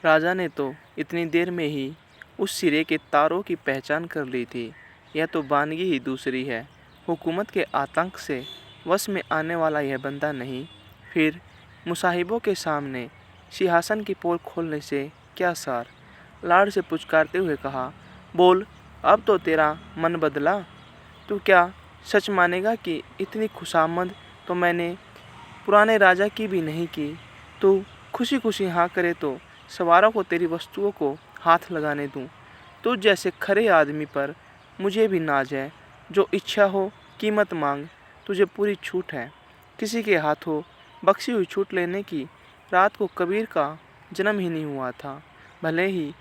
राजा ने तो इतनी देर में ही उस सिरे के तारों की पहचान कर ली थी। यह तो वानगी ही दूसरी है। हुकूमत के आतंक से वश में आने वाला यह बंदा नहीं। फिर मुसाहिबों के सामने सिंहासन की पोल खोलने से क्या सार। लाड़ से पुचकारते हुए कहा, बोल, अब तो तेरा मन बदला। तू क्या सच मानेगा कि इतनी खुशामद तो मैंने पुराने राजा की भी नहीं की। तू खुशी खुशी हाँ करे तो सवारों को तेरी वस्तुओं को हाथ लगाने दूं। तुझ जैसे खरे आदमी पर मुझे भी नाज है। जो इच्छा हो कीमत मांग, तुझे पूरी छूट है। किसी के हाथों बख्शी हुई छूट लेने की रात को कबीर का जन्म ही नहीं हुआ था। भले ही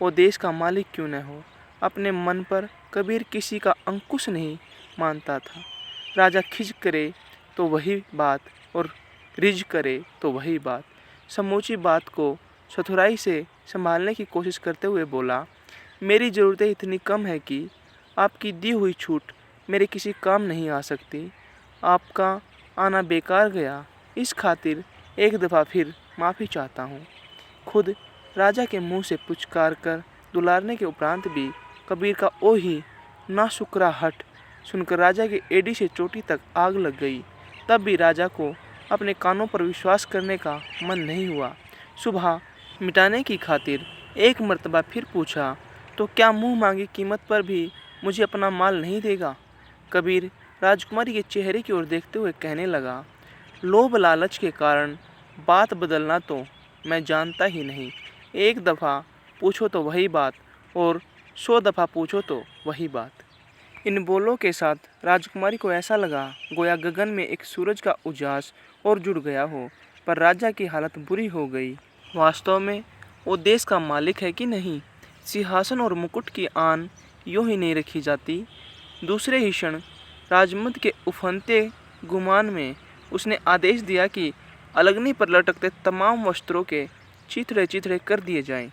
वो देश का मालिक क्यों न हो, अपने मन पर कबीर किसी का अंकुश नहीं मानता था। राजा खिज करे तो वही बात और रिझ करे तो वही बात। समूची बात को चतुराई से संभालने की कोशिश करते हुए बोला, मेरी ज़रूरतें इतनी कम है कि आपकी दी हुई छूट मेरे किसी काम नहीं आ सकती। आपका आना बेकार गया, इस खातिर एक दफ़ा फिर माफ़ी चाहता हूँ। खुद राजा के मुंह से पुचकार कर दुलारने के उपरांत भी कबीर का ओ ही नाशुक्रा हट सुनकर राजा की एड़ी से चोटी तक आग लग गई। तब भी राजा को अपने कानों पर विश्वास करने का मन नहीं हुआ। सुबह मिटाने की खातिर एक मर्तबा फिर पूछा, तो क्या मुंह मांगी कीमत पर भी मुझे अपना माल नहीं देगा। कबीर राजकुमारी के चेहरे की ओर देखते हुए कहने लगा, लोभ लालच के कारण बात बदलना तो मैं जानता ही नहीं। एक दफ़ा पूछो तो वही बात और 100 दफ़ा पूछो तो वही बात। इन बोलों के साथ राजकुमारी को ऐसा लगा गोया गगन में एक सूरज का उजास और जुड़ गया हो। पर राजा की हालत बुरी हो गई। वास्तव में वो देश का मालिक है कि नहीं। सिंहासन और मुकुट की आन यूं ही नहीं रखी जाती। दूसरे ही क्षण राजमद के उफनते गुमान में उसने आदेश दिया कि अलगनी पर लटकते तमाम वस्त्रों के चिथड़े चिथड़े कर दिए जाएं।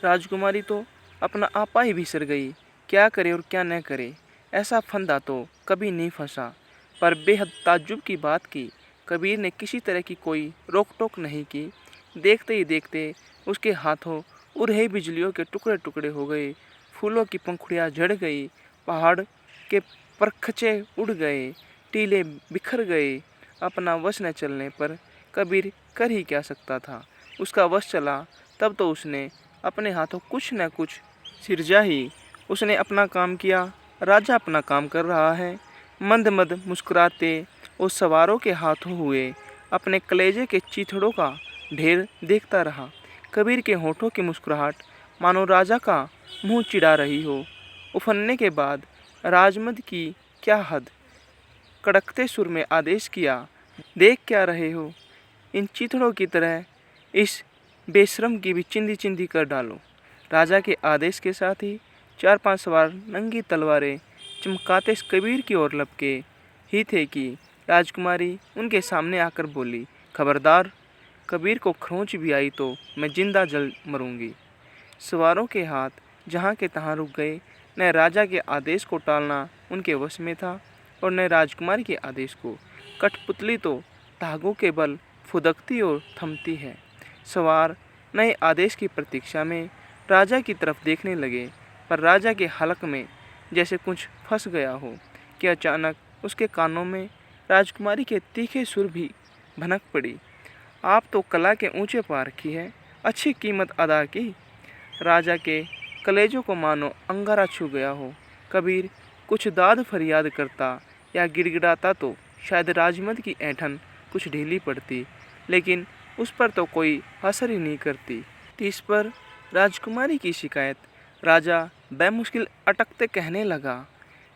राजकुमारी तो अपना आपा ही बिसर गई, क्या करे और क्या न करे। ऐसा फंदा तो कभी नहीं फंसा। पर बेहद ताज्जुब की बात की कबीर ने किसी तरह की कोई रोक टोक नहीं की। देखते ही देखते उसके हाथों उड़ही बिजलियों के टुकड़े टुकड़े हो गए। फूलों की पंखुड़ियाँ झड़ गई, पहाड़ के परखचे उड़ गए, टीले बिखर गए। अपना वश न चलने पर कबीर कर ही क्या सकता था। उसका वश चला तब तो उसने अपने हाथों कुछ न कुछ सिरजा ही। उसने अपना काम किया, राजा अपना काम कर रहा है। मंद मंद मुस्कुराते उस सवारों के हाथों हुए अपने कलेजे के चीथड़ों का ढेर देखता रहा। कबीर के होठों की मुस्कुराहट मानो राजा का मुंह चिढ़ा रही हो। उफनने के बाद राजमद की क्या हद। कड़कते सुर में आदेश किया, देख क्या रहे हो। इन चीथड़ों की तरह इस बेशरम की भी चिंदी चिंदी कर डालो। राजा के आदेश के साथ ही 4-5 सवार नंगी तलवारें चमकाते कबीर की ओर लपके ही थे कि राजकुमारी उनके सामने आकर बोली, खबरदार, कबीर को खरोंच भी आई तो मैं जिंदा जल मरूंगी। सवारों के हाथ जहाँ के तहाँ रुक गए। न राजा के आदेश को टालना उनके वश में था और न राजकुमारी के आदेश को। कठपुतली तो धागों के बल फुदकती और थमती है। सवार नए आदेश की प्रतीक्षा में राजा की तरफ देखने लगे, पर राजा के हलक में जैसे कुछ फंस गया हो कि अचानक उसके कानों में राजकुमारी के तीखे सुर भी भनक पड़ी। आप तो कला के ऊंचे पार की है, अच्छी कीमत अदा की। राजा के कलेजों को मानो अंगारा छू गया हो। कबीर कुछ दाद फरियाद करता या गिड़गिड़ाता तो शायद राजमद की ऐंठन कुछ ढीली पड़ती, लेकिन उस पर तो कोई असर ही नहीं करती। इस पर राजकुमारी की शिकायत राजा बेमुश्किल अटकते कहने लगा,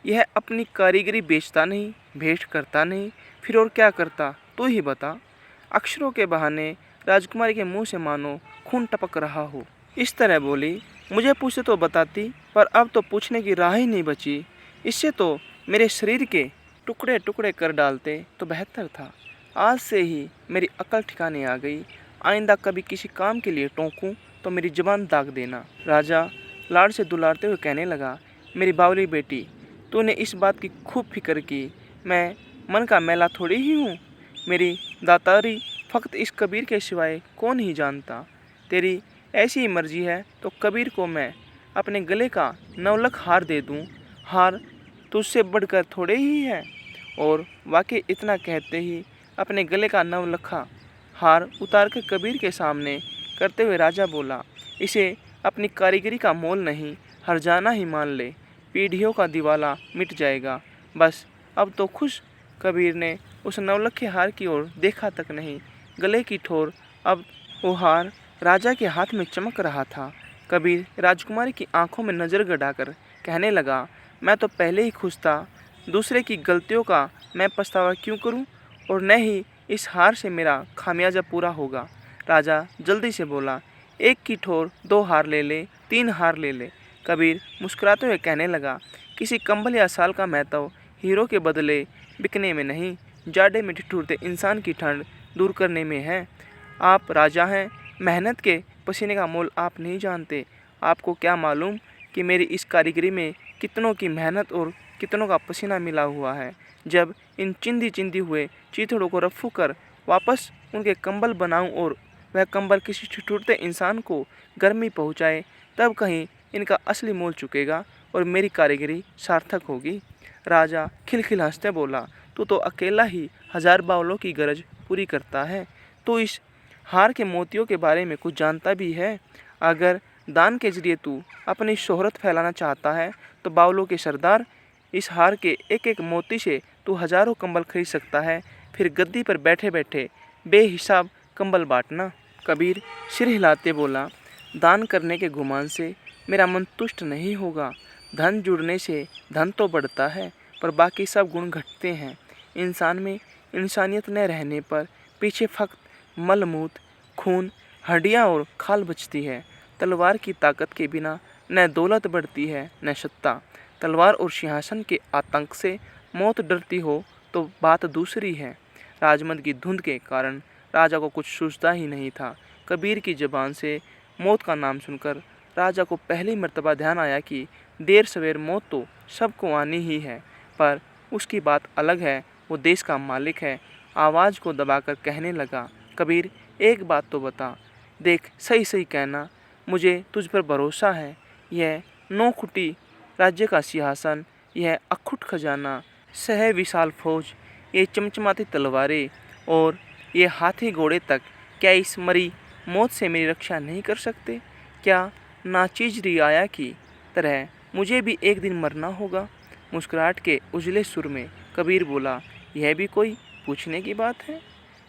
यह अपनी कारीगरी बेचता नहीं, भेंट करता नहीं, फिर और क्या करता तू ही बता। अक्षरों के बहाने राजकुमारी के मुंह से मानो खून टपक रहा हो। इस तरह बोली, मुझे पूछते तो बताती, पर अब तो पूछने की राह ही नहीं बची। इससे तो मेरे शरीर के टुकड़े टुकड़े कर डालते तो बेहतर था। आज से ही मेरी अकल ठिकाने आ गई। आइंदा कभी किसी काम के लिए टोकूं तो मेरी जुबान दाग देना। राजा लाड़ से दुलारते हुए कहने लगा, मेरी बावली बेटी, तूने इस बात की खूब फिक्र की। मैं मन का मैला थोड़ी ही हूँ। मेरी दातारी फ़कत इस कबीर के सिवाय कौन ही जानता। तेरी ऐसी ही मर्जी है तो कबीर को मैं अपने गले का नवलख हार दे दूं। हार तुझसे बढ़कर थोड़े ही है। और वाकई इतना कहते ही अपने गले का नवलखा हार उतार कर कबीर के सामने करते हुए राजा बोला, इसे अपनी कारीगरी का मोल नहीं, हर्जाना ही मान ले। पीढ़ियों का दिवाला मिट जाएगा। बस अब तो खुश। कबीर ने उस नवलखे हार की ओर देखा तक नहीं। गले की ठोर अब वो हार राजा के हाथ में चमक रहा था। कबीर राजकुमारी की आंखों में नज़र गड़ाकर कहने लगा, मैं तो पहले ही खुश था। दूसरे की गलतियों का मैं पछतावा क्यों करूं? और न ही इस हार से मेरा खामियाजा पूरा होगा। राजा जल्दी से बोला, एक की ठोर 2 हार ले ले, 3 हार ले ले। कबीर मुस्कुराते हुए कहने लगा, किसी कंबल या साल का महत्व हीरो के बदले बिकने में नहीं, जाड़े में ठिठुरते इंसान की ठंड दूर करने में है। आप राजा हैं, मेहनत के पसीने का मोल आप नहीं जानते। आपको क्या मालूम कि मेरी इस कारीगरी में कितनों की मेहनत और कितनों का पसीना मिला हुआ है। जब इन चिंदी चिंदी हुए चीथड़ों को रफू कर वापस उनके कंबल बनाऊं और वह कंबल किसी ठिठुरते इंसान को गर्मी पहुंचाए, तब कहीं इनका असली मोल चुकेगा और मेरी कारीगरी सार्थक होगी। राजा खिलखिल हंसते बोला, तू तो अकेला ही 1000 बावलों की गरज पूरी करता है। तो इस हार के मोतियों के बारे में कुछ जानता भी है? अगर दान के जरिए तू अपनी शोहरत फैलाना चाहता है तो बावलों के सरदार, इस हार के एक एक मोती से तू हजारों कंबल खरीद सकता है। फिर गद्दी पर बैठे बैठे बेहिसाब कंबल बांटना। कबीर सिर हिलाते बोला, दान करने के गुमान से मेरा मन तुष्ट नहीं होगा। धन जुड़ने से धन तो बढ़ता है, पर बाकी सब गुण घटते हैं। इंसान में इंसानियत न रहने पर पीछे फक्त मलमूत, खून, हड्डियाँ और खाल बचती है। तलवार की ताकत के बिना न दौलत बढ़ती है न सत्ता। तलवार और सिंहासन के आतंक से मौत डरती हो तो बात दूसरी है। राजमद की धुंध के कारण राजा को कुछ सूझता ही नहीं था। कबीर की ज़बान से मौत का नाम सुनकर राजा को पहली मर्तबा ध्यान आया कि देर सवेर मौत तो सबको आनी ही है, पर उसकी बात अलग है। वो देश का मालिक है। आवाज़ को दबाकर कहने लगा, कबीर एक बात तो बता, देख सही सही कहना, मुझे तुझ पर भरोसा है। यह 9 खुटी राज्य का सिंहासन, यह अखुट खजाना, सह विशाल फौज, ये चमचमाती तलवारें और ये हाथी घोड़े तक क्या इस मरी मौत से मेरी रक्षा नहीं कर सकते? क्या नाचीज रियाया की तरह मुझे भी एक दिन मरना होगा? मुस्कुराहट के उजले सुर में कबीर बोला, यह भी कोई पूछने की बात है?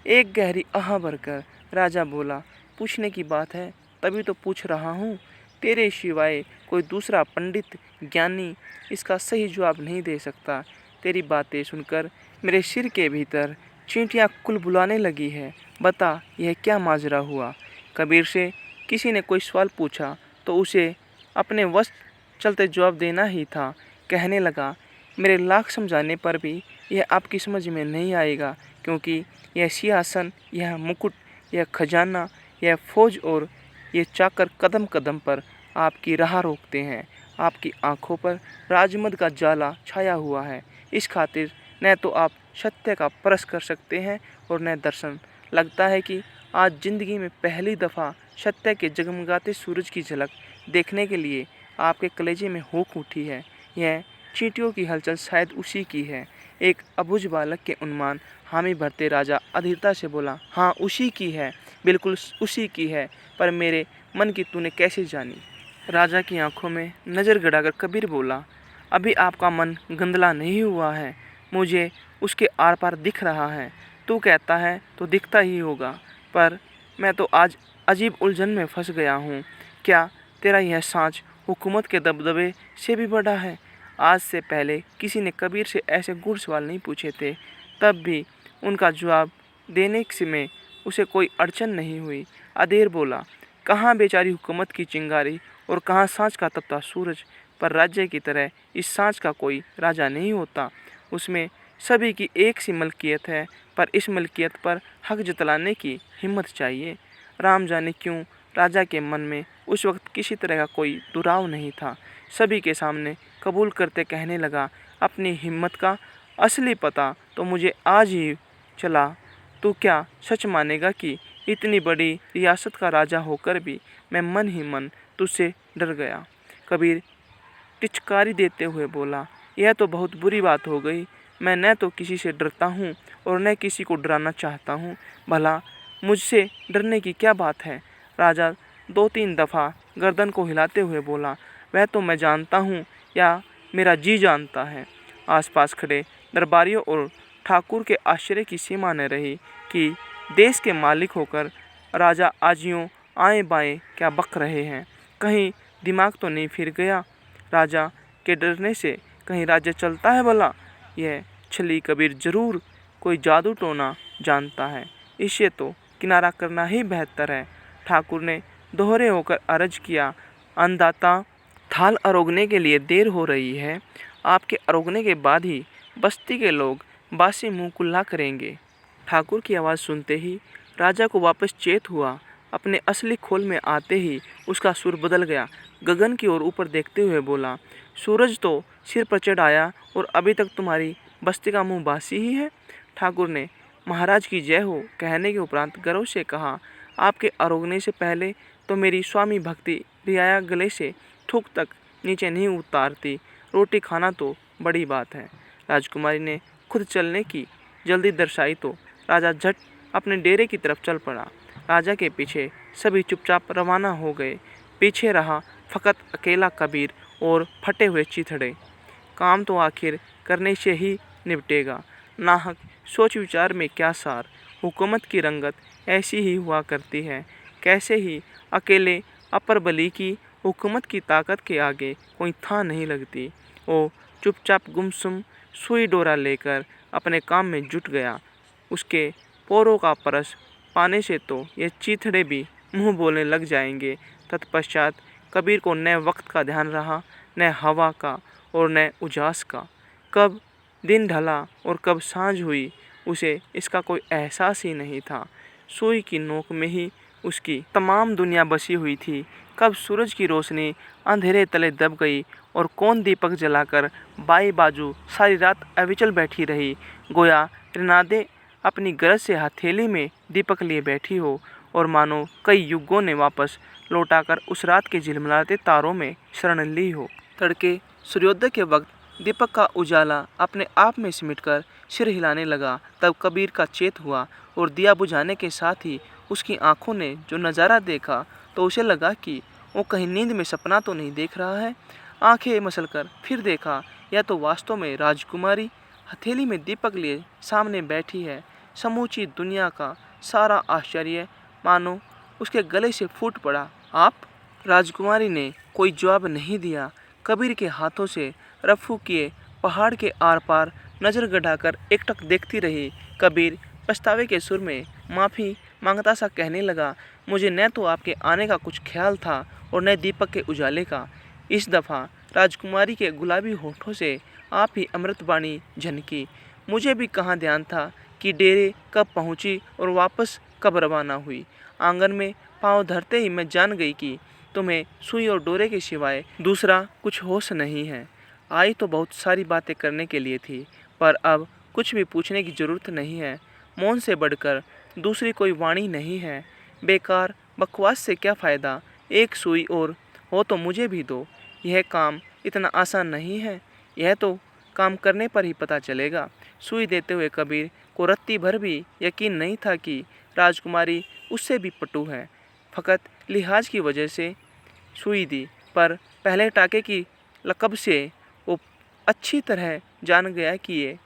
एक गहरी आह भरकर राजा बोला, पूछने की बात है तभी तो पूछ रहा हूँ। तेरे सिवाय कोई दूसरा पंडित ज्ञानी इसका सही जवाब नहीं दे सकता। तेरी बातें सुनकर मेरे सिर के भीतर चींटियाँ कुलबुलाने लगी है। बता, यह क्या माजरा हुआ? कबीर से किसी ने कोई सवाल पूछा तो उसे अपने वश चलते जवाब देना ही था। कहने लगा, मेरे लाख समझाने पर भी यह आपकी समझ में नहीं आएगा, क्योंकि यह सिंहासन, यह मुकुट, यह खजाना, यह फौज और ये चाकर कदम कदम पर आपकी राह रोकते हैं। आपकी आंखों पर राजमद का जाला छाया हुआ है। इस खातिर न तो आप सत्य का परस कर सकते हैं और न दर्शन। लगता है कि आज ज़िंदगी में पहली दफ़ा सत्य के जगमगाते सूरज की झलक देखने के लिए आपके कलेजे में हुक उठी है। यह चींटियों की हलचल शायद उसी की है। एक अबुझ बालक के उन्माद हामी भरते राजा अधीरता से बोला, हाँ उसी की है, बिल्कुल उसी की है, पर मेरे मन की तूने कैसे जानी? राजा की आंखों में नज़र गड़ाकर कबीर बोला, अभी आपका मन गंदला नहीं हुआ है, मुझे उसके आर पार दिख रहा है। तू कहता है तो दिखता ही होगा, पर मैं तो आज अजीब उलझन में फंस गया हूँ। क्या तेरा यह सांच हुकूमत के दबदबे से भी बड़ा है? आज से पहले किसी ने कबीर से ऐसे गूढ़ सवाल नहीं पूछे थे, तब भी उनका जवाब देने में उसे कोई अड़चन नहीं हुई। अधेर बोला, कहाँ बेचारी हुकूमत की चिंगारी और कहाँ सांच का तपता सूरज। पर राज्य की तरह इस सांच का कोई राजा नहीं होता। उसमें सभी की एक सी मलकियत है, पर इस मलकियत पर हक जतलाने की हिम्मत चाहिए। राम जाने क्यों राजा के मन में उस वक्त किसी तरह का कोई दुराव नहीं था। सभी के सामने कबूल करते कहने लगा, अपनी हिम्मत का असली पता तो मुझे आज ही चला। तू क्या सच मानेगा कि इतनी बड़ी रियासत का राजा होकर भी मैं मन ही मन तुझसे डर गया। कबीर टिचकारी देते हुए बोला, यह तो बहुत बुरी बात हो गई। मैं न तो किसी से डरता हूँ और न किसी को डराना चाहता हूँ। भला मुझसे डरने की क्या बात है? राजा 2-3 दफ़ा गर्दन को हिलाते हुए बोला, वह तो मैं जानता हूँ या मेरा जी जानता है। आसपास खड़े दरबारियों और ठाकुर के आश्चर्य की सीमा न रही कि देश के मालिक होकर राजा आजियों आए बाएं क्या बक रहे हैं। कहीं दिमाग तो नहीं फिर गया? राजा के डरने से कहीं राज्य चलता है भला? यह छली कबीर जरूर कोई जादू टोना जानता है। इसे तो किनारा करना ही बेहतर है। ठाकुर ने दोहरे होकर अर्ज किया, अन्नदाता, थाल अरोगने के लिए देर हो रही है। आपके अरोगने के बाद ही बस्ती के लोग बासी मुंह कुल्ला करेंगे। ठाकुर की आवाज़ सुनते ही राजा को वापस चेत हुआ। अपने असली खोल में आते ही उसका सुर बदल गया। गगन की ओर ऊपर देखते हुए बोला, सूरज तो सिर पर चढ़ आया और अभी तक तुम्हारी बस्ती का मुंह बासी ही है। ठाकुर ने महाराज की जय हो कहने के उपरांत गर्व से कहा, आपके अरोगने से पहले तो मेरी स्वामी भक्ति रियाया गले से थूक तक नीचे नहीं उतारती। रोटी खाना तो बड़ी बात है। राजकुमारी ने खुद चलने की जल्दी दर्शाई तो राजा झट अपने डेरे की तरफ चल पड़ा। राजा के पीछे सभी चुपचाप रवाना हो गए। पीछे रहा फकत अकेला कबीर और फटे हुए चिथड़े। काम तो आखिर करने से ही निपटेगा। नाहक सोच विचार में क्या सार। हुकूमत की रंगत ऐसी ही हुआ करती है। कैसे ही अकेले अपर बली की हुकूमत की ताकत के आगे कोई था नहीं लगती। वो चुपचाप गुमसुम सुई डोरा लेकर अपने काम में जुट गया। उसके पोरों का परस पाने से तो ये चीथड़े भी मुंह बोलने लग जाएंगे। तत्पश्चात कबीर को न वक्त का ध्यान रहा, न हवा का और न उजास का। कब दिन ढला और कब सांझ हुई उसे इसका कोई एहसास ही नहीं था। सुई की नोक में ही उसकी तमाम दुनिया बसी हुई थी। कब सूरज की रोशनी अंधेरे तले दब गई और कौन दीपक जलाकर बाई बाजू सारी रात अविचल बैठी रही, गोया रिनादे अपनी गरज से हथेली में दीपक लिए बैठी हो और मानो कई युगों ने वापस लौटाकर उस रात के झिलमिलाते तारों में शरण ली हो। तड़के सूर्योदय के वक्त दीपक का उजाला अपने आप में सिमटकर सिर हिलाने लगा। तब कबीर का चेत हुआ और दिया बुझाने के साथ ही उसकी आंखों ने जो नज़ारा देखा तो उसे लगा कि वो कहीं नींद में सपना तो नहीं देख रहा है। आंखें मसलकर फिर देखा, यह तो वास्तव में राजकुमारी हथेली में दीपक लिए सामने बैठी है। समूची दुनिया का सारा आश्चर्य मानो उसके गले से फूट पड़ा। आप? राजकुमारी ने कोई जवाब नहीं दिया। कबीर के हाथों से रफू किए पहाड़ के आर पार नज़र गड़ाकर एकटक देखती रही। कबीर पछतावे के सुर में माफ़ी मांगता सा कहने लगा, मुझे न तो आपके आने का कुछ ख्याल था और न दीपक के उजाले का। इस दफ़ा राजकुमारी के गुलाबी होठों से आप ही अमृतवाणी झनकी। मुझे भी कहाँ ध्यान था कि डेरे कब पहुँची और वापस कब रवाना हुई। आंगन में पाँव धरते ही मैं जान गई कि तुम्हें सुई और डोरे के सिवाय दूसरा कुछ होश नहीं है। आई तो बहुत सारी बातें करने के लिए थी, पर अब कुछ भी पूछने की ज़रूरत नहीं है। मौन से बढ़कर दूसरी कोई वाणी नहीं है। बेकार बकवास से क्या फ़ायदा। एक सुई और हो तो मुझे भी दो। यह काम इतना आसान नहीं है। यह तो काम करने पर ही पता चलेगा। सुई देते हुए कबीर को रत्ती भर भी यकीन नहीं था कि राजकुमारी उससे भी पटु है। फ़कत लिहाज की वजह से सुई दी, पर पहले टाके की लकब से वो अच्छी तरह जान गया कि ये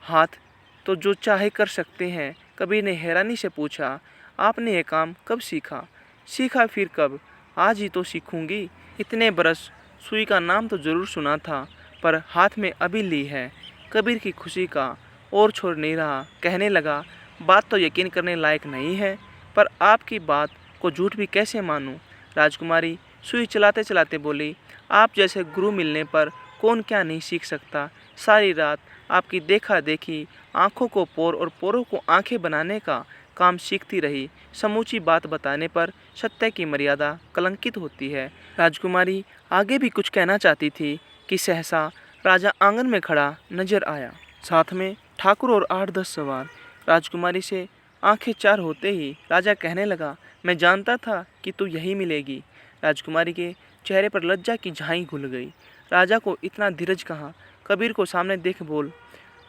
हाथ तो जो चाहे कर सकते हैं। कबीर ने हैरानी से पूछा, आपने ये काम कब सीखा? सीखा फिर कब? आज ही तो सीखूंगी। इतने बरस सुई का नाम तो ज़रूर सुना था, पर हाथ में अभी ली है। कबीर की खुशी का और छोड़ नहीं रहा। कहने लगा, बात तो यकीन करने लायक नहीं है, पर आपकी बात को झूठ भी कैसे मानूं? राजकुमारी सुई चलाते चलाते बोली, आप जैसे गुरु मिलने पर कौन क्या नहीं सीख सकता। सारी रात आपकी देखा देखी आँखों को पोर और पोरों को आँखें बनाने का काम सीखती रही। समूची बात बताने पर सत्य की मर्यादा कलंकित होती है। राजकुमारी आगे भी कुछ कहना चाहती थी कि सहसा राजा आंगन में खड़ा नजर आया। साथ में ठाकुर और 8-10 सवार। राजकुमारी से आंखें चार होते ही राजा कहने लगा, मैं जानता था कि तू यही मिलेगी। राजकुमारी के चेहरे पर लज्जा की झाई घुल गई। राजा को इतना धीरज कहाँ। कबीर को सामने देख बोल,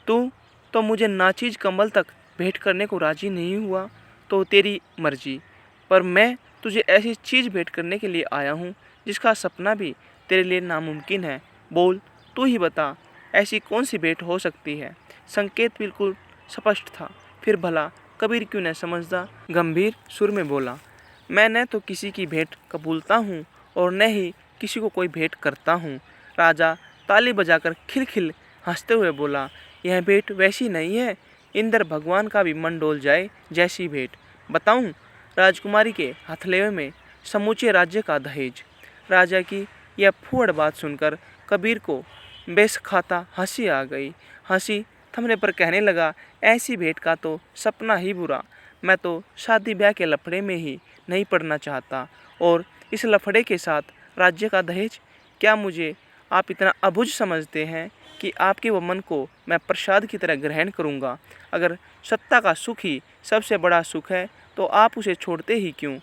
तू तो मुझे नाचीज कम्बल तक भेंट करने को राजी नहीं हुआ तो तेरी मर्जी, पर मैं तुझे ऐसी चीज़ भेंट करने के लिए आया हूँ जिसका सपना भी तेरे लिए नामुमकिन है। बोल, तू ही बता, ऐसी कौन सी भेंट हो सकती है। संकेत बिल्कुल स्पष्ट था, फिर भला कबीर क्यों न समझदा। गंभीर सुर में बोला, मैं न तो किसी की भेंट कबूलता हूँ और न ही किसी को कोई भेंट करता हूँ। राजा ताली बजाकर खिलखिल हंसते हुए बोला, यह भेंट वैसी नहीं है, इंद्र भगवान का भी मन डोल जाए जैसी भेंट। बताऊँ? राजकुमारी के हथेलियों में समूचे राज्य का दहेज। राजा की यह फूहड़ बात सुनकर कबीर को बेसखाता हंसी आ गई। हंसी थमने पर कहने लगा, ऐसी भेंट का तो सपना ही बुरा। मैं तो शादी ब्याह के लफड़े में ही नहीं पड़ना चाहता, और इस लफड़े के साथ राज्य का दहेज। क्या मुझे आप इतना अबुझ समझते हैं कि आपके वो मन को मैं प्रसाद की तरह ग्रहण करूंगा? अगर सत्ता का सुख ही सबसे बड़ा सुख है तो आप उसे छोड़ते ही क्यों?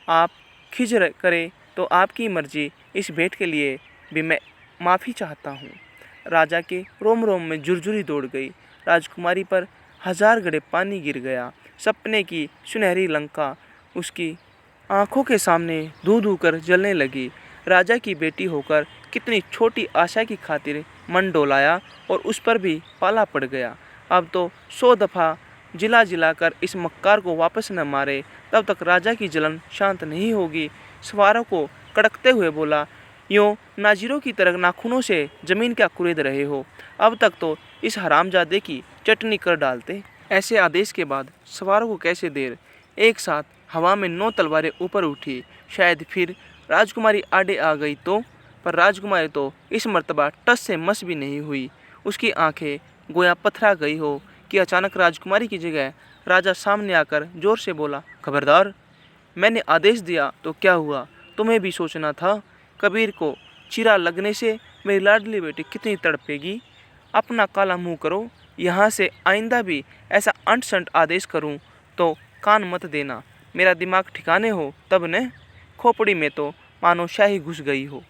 आप खिज करे तो आपकी मर्जी। इस भेंट के लिए भी मैं माफ़ी चाहता हूँ। राजा के रोम रोम में झुरझुरी दौड़ गई। राजकुमारी पर हजार घड़े पानी गिर गया। सपने की सुनहरी लंका उसकी आंखों के सामने धू धू कर जलने लगी। राजा की बेटी होकर कितनी छोटी आशा की खातिर मन डोलाया और उस पर भी पाला पड़ गया। अब तो 100 दफ़ा जिला जिला कर इस मक्कार को वापस न मारे तब तक राजा की जलन शांत नहीं होगी। सवारों को कड़कते हुए बोला, यूँ नाजिरों की तरह नाखूनों से जमीन क्या कुरेद रहे हो? अब तक तो इस हरामजादे की चटनी कर डालते। ऐसे आदेश के बाद सवारों को कैसे देर। एक साथ हवा में 9 तलवारें ऊपर उठी। शायद फिर राजकुमारी आड़े आ गई तो, पर राजकुमारी तो इस मर्तबा टस से मस भी नहीं हुई। उसकी आंखें गोया पथरा गई हो कि अचानक राजकुमारी की जगह राजा सामने आकर जोर से बोला, खबरदार, मैंने आदेश दिया तो क्या हुआ? तुम्हें भी सोचना था। कबीर को चिरा लगने से मेरी लाडली बेटी कितनी तड़पेगी। अपना काला मुंह करो। यहाँ से आइंदा भी ऐसा अंट संट आदेश करूँ तो कान मत देना। मेरा दिमाग ठिकाने हो तब न। खोपड़ी में तो मानो शाही घुस गई हो।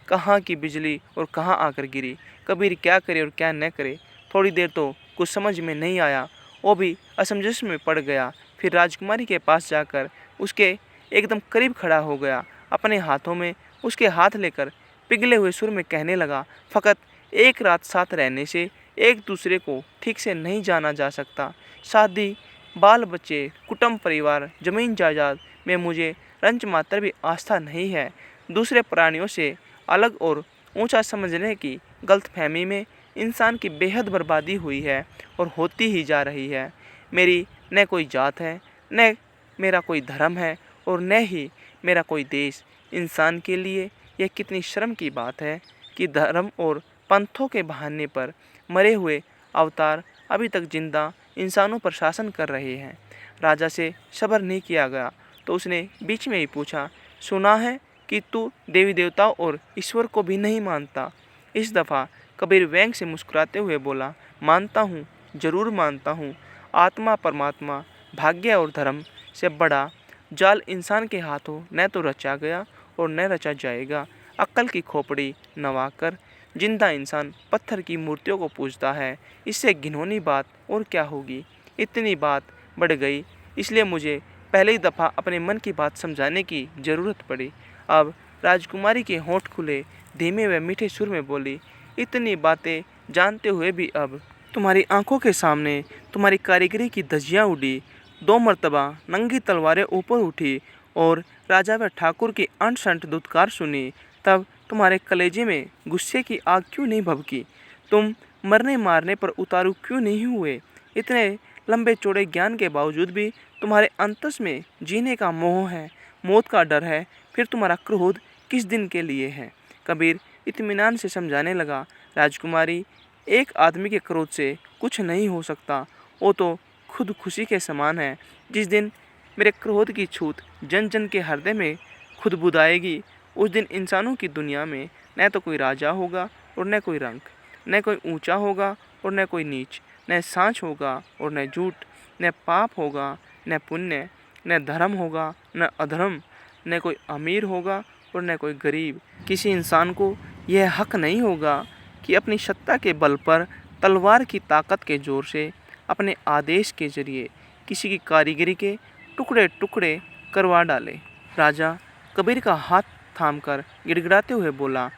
कहाँ की बिजली और कहाँ आकर गिरी। कबीर क्या करे और क्या न करे। थोड़ी देर तो कुछ समझ में नहीं आया, वो भी असमंजस में पड़ गया। फिर राजकुमारी के पास जाकर उसके एकदम करीब खड़ा हो गया। अपने हाथों में उसके हाथ लेकर पिघले हुए सुर में कहने लगा, फ़कत एक रात साथ रहने से एक दूसरे को ठीक से नहीं जाना जा सकता। शादी, बाल बच्चे, कुटुंब परिवार, ज़मीन जायदाद में मुझे रंच मात्र भी आस्था नहीं है। दूसरे प्राणियों से अलग और ऊंचा समझने की गलतफहमी में इंसान की बेहद बर्बादी हुई है और होती ही जा रही है। मेरी न कोई जात है, न मेरा कोई धर्म है और न ही मेरा कोई देश। इंसान के लिए यह कितनी शर्म की बात है कि धर्म और पंथों के बहाने पर मरे हुए अवतार अभी तक जिंदा इंसानों पर शासन कर रहे हैं। राजा से सब्र नहीं किया गया तो उसने बीच में ही पूछा, सुना है कि तू देवी देवताओं और ईश्वर को भी नहीं मानता। इस दफ़ा कबीर व्यंग से मुस्कुराते हुए बोला, मानता हूँ, जरूर मानता हूँ। आत्मा, परमात्मा, भाग्य और धर्म से बड़ा जाल इंसान के हाथों न तो रचा गया और न रचा जाएगा। अक्ल की खोपड़ी नवाकर जिंदा इंसान पत्थर की मूर्तियों को पूजता है। इससे घिनौनी बात और क्या होगी। इतनी बात बढ़ गई, इसलिए मुझे पहली दफ़ा अपने मन की बात समझाने की ज़रूरत पड़ी। अब राजकुमारी के होंठ खुले, धीमे व मीठे सुर में बोली, इतनी बातें जानते हुए भी अब तुम्हारी आंखों के सामने तुम्हारी कारीगरी की धज्जियाँ उड़ी। 2 मर्तबा नंगी तलवारें ऊपर उठी और राजा व ठाकुर की अंट संट धुतकार सुनी। तब तुम्हारे कलेजे में गुस्से की आग क्यों नहीं भभकी? तुम मरने मारने पर उतारू क्यों नहीं हुए? इतने लंबे चौड़े ज्ञान के बावजूद भी तुम्हारे अंतस में जीने का मोह है, मौत का डर है। फिर तुम्हारा क्रोध किस दिन के लिए है? कबीर इत्मीनान से समझाने लगा, राजकुमारी, एक आदमी के क्रोध से कुछ नहीं हो सकता। वो तो खुद खुशी के समान है। जिस दिन मेरे क्रोध की छूत जन जन के हृदय में खुद बुदाएगी, उस दिन इंसानों की दुनिया में न तो कोई राजा होगा और न कोई रंक, न कोई ऊंचा होगा और न कोई नीच, न सांच होगा और न झूठ, न पाप होगा, न पुण्य न धर्म होगा, न अधर्म, न कोई अमीर होगा और न कोई गरीब। किसी इंसान को यह हक नहीं होगा कि अपनी सत्ता के बल पर तलवार की ताकत के जोर से अपने आदेश के जरिए किसी की कारीगरी के टुकड़े टुकड़े करवा डाले। राजा कबीर का हाथ थामकर गिड़गिड़ाते हुए बोला,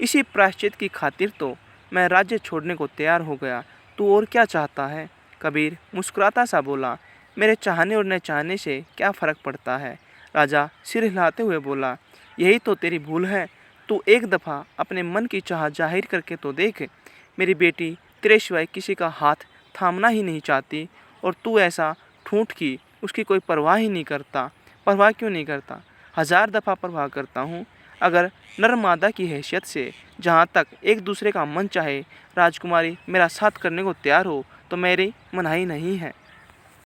इसी प्रायश्चित की खातिर तो मैं राज्य छोड़ने को तैयार हो गया। तू और क्या चाहता है? कबीर मुस्कुराता सा बोला, मेरे चाहने और न चाहने से क्या फ़र्क पड़ता है? राजा सिर हिलाते हुए बोला, यही तो तेरी भूल है। तू एक दफ़ा अपने मन की चाह जाहिर करके तो देख। मेरी बेटी तेरे सिवाय किसी का हाथ थामना ही नहीं चाहती और तू ऐसा ठूठ की उसकी कोई परवाह ही नहीं करता। परवाह क्यों नहीं करता? 1000 दफ़ा परवाह करता हूँ। अगर नर मादा की हैसियत से जहाँ तक एक दूसरे का मन चाहे राजकुमारी मेरा साथ करने को तैयार हो तो मेरी मनाही नहीं है।